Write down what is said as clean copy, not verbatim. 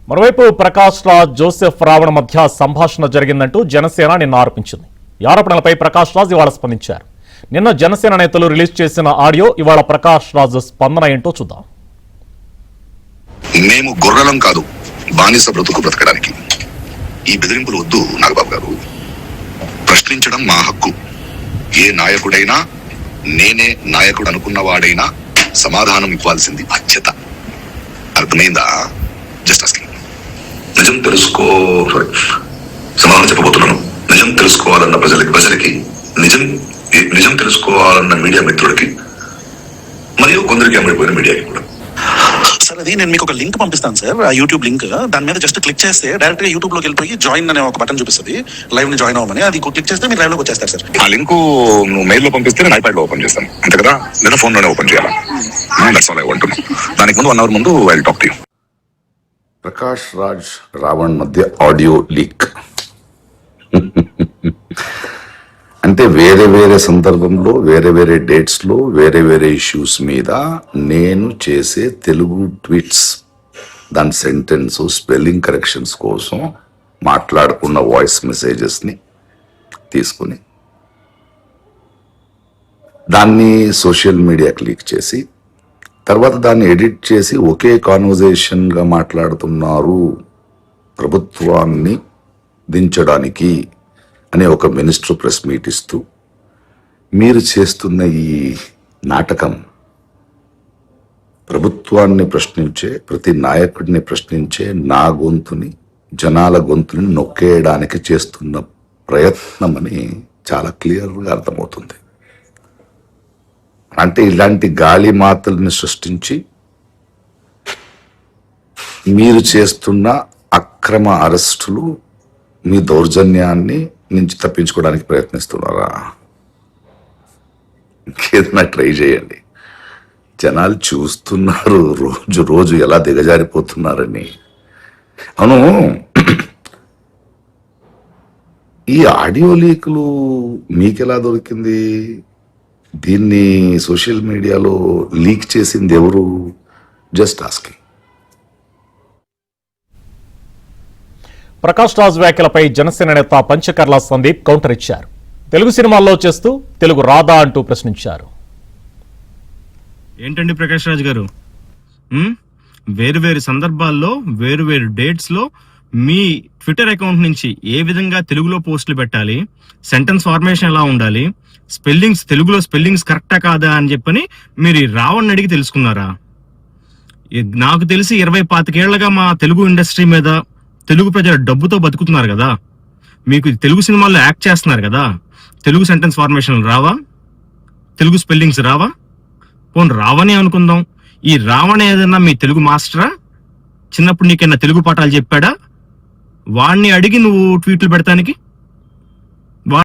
మరోవైపు ప్రకాష్ రాజ్ జోసెఫ్ రావణ మధ్య సంభాషణ జరిగిందంటూ జనసేన నిన్న ఆరోపించింది. ఈ ఆరోపణలపై ప్రకాష్ రాజ్ ఇవాళ స్పందించారు. నిన్న జనసేన నేతలు రిలీజ్ చేసిన ఆడియో, ఇవాళ ప్రకాష్ రాజ్ స్పందన ఏంటో చూద్దాం. మేము గొర్రెలం కాదు, బానిస బ్రతుకు బ్రతకడానికి. ఈ బెదిరింపులు వద్దు నాగబాబు గారు. ప్రశ్నించడం మా హక్కు. ఏ నాయకుడైనా, నేనే నాయకుడు అనుకున్న వాడైనా సమాధానం ఇవ్వాల్సింది బాధ్యత. అర్థమైందా? Just asking. నిజం తెలుసుకో సమాధానం చెప్పబోతున్నాను. నిజం తెలుసుకోవాలన్న ప్రజలకి నిజం తెలుసుకోవాలన్న మీడియా మిత్రుడికి మరియు కొందరికి అమరిపోయిన మీడియాకి కూడా. సార్, అది నేను మీకు ఒక లింక్ పంపిస్తాను సార్, ఆ యూట్యూబ్ లింక్. దాని మీద జస్ట్ క్లిక్ చేస్తే డైరెక్ట్ గా యూట్యూబ్ లోకి వెళ్ళిపోయి జాయిన్ అనే ఒక బటన్ చూపిస్తుంది. లైవ్ ని జాయిన్ అవ్వమని, అది క్లిక్ చేస్తే మీరు లైవ్ లోకి వచ్చేస్తారు సార్. ఆ లింక్ నువ్వు మెయిల్ లో పంపిస్తే నేను ఐప్యాడ్ లో ఓపెన్ చేస్తాను, అంతే కదా? లేదా ఫోన్ లోనే ఓపెన్ చేయాలా? That's all I want to know. దానికి ముందు 1 hour ముందు I will talk to you. Prakash Raj Ravan మధ్య ఆడియో లీక్ అంటే వేరే వేరే సందర్భంలో, వేరే వేరే డేట్స్లో, వేరే వేరే ఇష్యూస్ మీద నేను చేసే తెలుగు ట్వీట్స్, దాని సెంటెన్స్ స్పెల్లింగ్ కరెక్షన్స్ కోసం మాట్లాడుకున్న వాయిస్ మెసేజెస్ని తీసుకుని దాన్ని సోషల్ మీడియాకి లీక్ చేసి, తర్వాత దాన్ని ఎడిట్ చేసి ఒకే కాన్వర్జేషన్గా మాట్లాడుతున్నారు ప్రభుత్వాన్ని దించడానికి అనే ఒక మినిస్టర్ ప్రెస్ మీట్ ఇస్తూ, మీరు చేస్తున్న ఈ నాటకం ప్రభుత్వాన్ని ప్రశ్నించే, ప్రతి నాయకుడిని ప్రశ్నించే నా గొంతుని, జనాల గొంతుని నొక్కేయడానికి చేస్తున్న ప్రయత్నం అని చాలా క్లియర్గా అర్థమవుతుంది. అంటే ఇలాంటి గాలి మాతల్ని సృష్టించి మీరు చేస్తున్న అక్రమ అరెస్టులు, మీ దౌర్జన్యాన్ని నుంచి తప్పించుకోవడానికి ప్రయత్నిస్తున్నారా? ఇంకేదైనా ట్రై చేయండి. జనాలు చూస్తున్నారు రోజు రోజు ఎలా దిగజారిపోతున్నారని. అవును, ఈ ఆడియో లీకులు మీకెలా దొరికింది? దీన్ని సోషల్ మీడియాలో లీక్ చేసింది ఎవరు? Just asking. ప్రకాష్ రాజ్ వ్యాఖ్యలపై జనసేన నేత పంచకర్ల సందీప్ కౌంటర్ ఇచ్చారు. తెలుగు సినిమాల్లో చేస్తూ తెలుగు రాదా అంటూ ప్రశ్నించారు. ఏంటండి ప్రకాష్ రాజ్ గారు, వేరు సందర్భాల్లో, వేరు డేట్స్ లో మీ ట్విట్టర్ అకౌంట్ నుంచి ఏ విధంగా తెలుగులో పోస్టులు పెట్టాలి, సెంటెన్స్ ఫార్మేషన్ ఎలా ఉండాలి, తెలుగులో స్పెల్లింగ్స్ కరెక్టా కాదా అని చెప్పని మీరు రావణ్ అడిగి తెలుసుకున్నారా? నాకు తెలిసి 20-25 ఏళ్లుగా మా తెలుగు ఇండస్ట్రీ మీద తెలుగు ప్రజల డబ్బుతో బతుకుతున్నారు కదా. మీకు తెలుగు సినిమాల్లో యాక్ట్ చేస్తున్నారు కదా. తెలుగు సెంటెన్స్ ఫార్మేషన్ రావా? తెలుగు స్పెల్లింగ్స్ రావా? పోనీ రావని అనుకుందాం. ఈ రావణ ఏదన్నా మీ తెలుగు మాస్టరా? చిన్నప్పుడు నీకన్నా తెలుగు పాఠాలు చెప్పాడా? వాడిని అడిగి నువ్వు ట్వీట్లు పెడతానికి